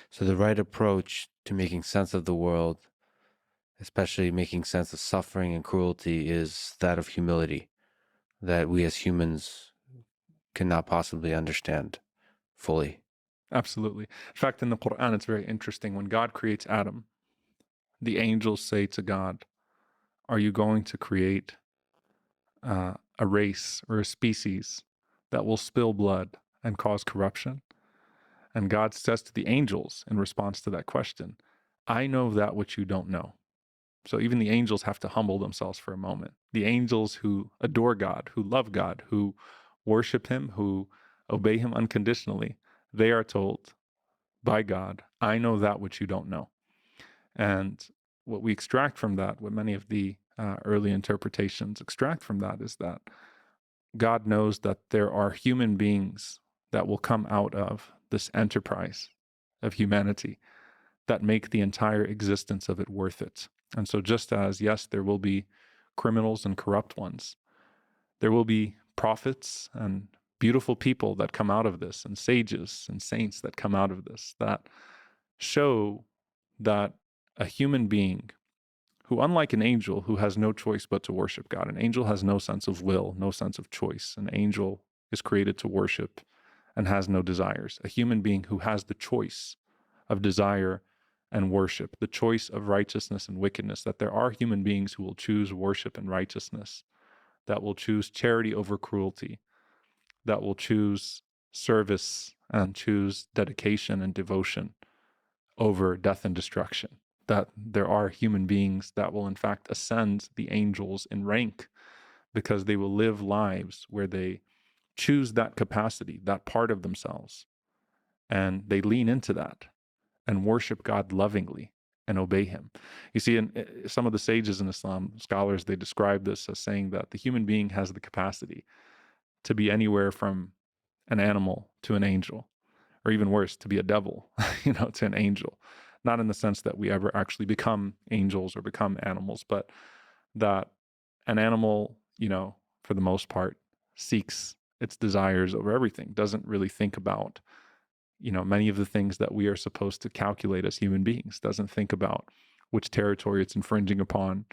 So the right approach to making sense of the world, especially making sense of suffering and cruelty, is that of humility that we as humans cannot possibly understand fully. Absolutely. In fact, in the Quran, it's very interesting. When God creates Adam, the angels say to God, "Are you going to create a race or a species that will spill blood and cause corruption?" And God says to the angels in response to that question, "I know that which you don't know." So even the angels have to humble themselves for a moment. The angels who adore God, who love God, who worship Him, who obey Him unconditionally, they are told by God, "I know that which you don't know." And what we extract from that, what many of the early interpretations extract from that, is that God knows that there are human beings that will come out of this enterprise of humanity that make the entire existence of it worth it. And so, just as, yes, there will be criminals and corrupt ones, there will be prophets and beautiful people that come out of this, and sages and saints that come out of this, that show that a human being who, unlike an angel who has no choice but to worship God, an angel has no sense of will, no sense of choice. An angel is created to worship and has no desires. A human being who has the choice of desire and worship, the choice of righteousness and wickedness, that there are human beings who will choose worship and righteousness, that will choose charity over cruelty, that will choose service and choose dedication and devotion over death and destruction. That there are human beings that will in fact ascend the angels in rank because they will live lives where they choose that capacity, that part of themselves, and they lean into that and worship God lovingly and obey Him. You see, in some of the sages in Islam, scholars, they describe this as saying that the human being has the capacity to be anywhere from an animal to an angel, or even worse, to be a devil, to an angel. Not in the sense that we ever actually become angels or become animals, but that an animal, for the most part, seeks its desires over everything, doesn't really think about, many of the things that we are supposed to calculate as human beings, doesn't think about which territory it's infringing upon,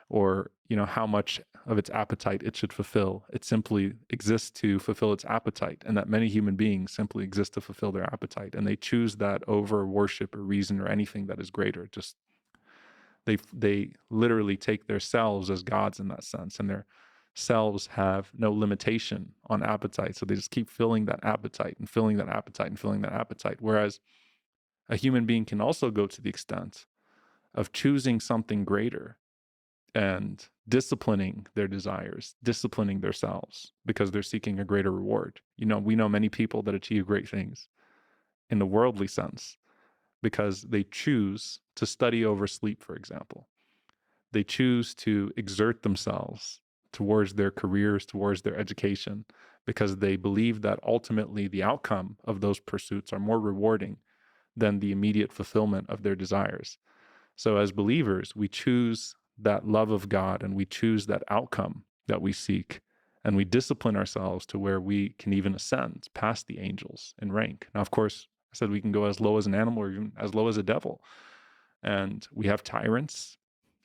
or how much of its appetite it should fulfill. It simply exists to fulfill its appetite, and that many human beings simply exist to fulfill their appetite, and they choose that over worship or reason or anything that is greater. Just they literally take their selves as gods in that sense, and their selves have no limitation on appetite, so they just keep filling that appetite and filling that appetite and filling that appetite. Whereas a human being can also go to the extent of choosing something greater and disciplining their desires, disciplining themselves because they're seeking a greater reward. We know many people that achieve great things in the worldly sense because they choose to study over sleep, for example. They choose to exert themselves towards their careers, towards their education, because they believe that ultimately the outcome of those pursuits are more rewarding than the immediate fulfillment of their desires. So as believers, we choose that love of God and we choose that outcome that we seek, and we discipline ourselves to where we can even ascend past the angels in rank. Now, of course, I said we can go as low as an animal or even as low as a devil. And we have tyrants,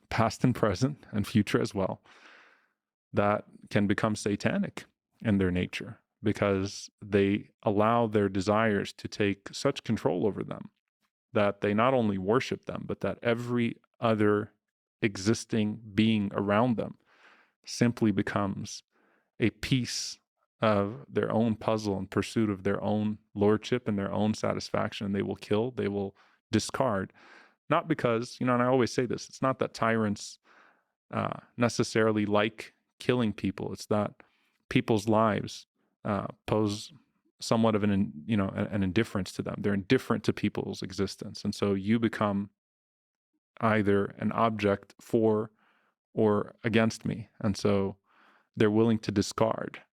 past and present and future as well, that can become satanic in their nature because they allow their desires to take such control over them that they not only worship them, but that every other existing being around them simply becomes a piece of their own puzzle in pursuit of their own lordship and their own satisfaction. They will kill, they will discard. Not because, and I always say this, it's not that tyrants necessarily like killing people. It's that people's lives pose somewhat of an indifference to them. They're indifferent to people's existence. And so you become either an object for or against me. And so they're willing to discard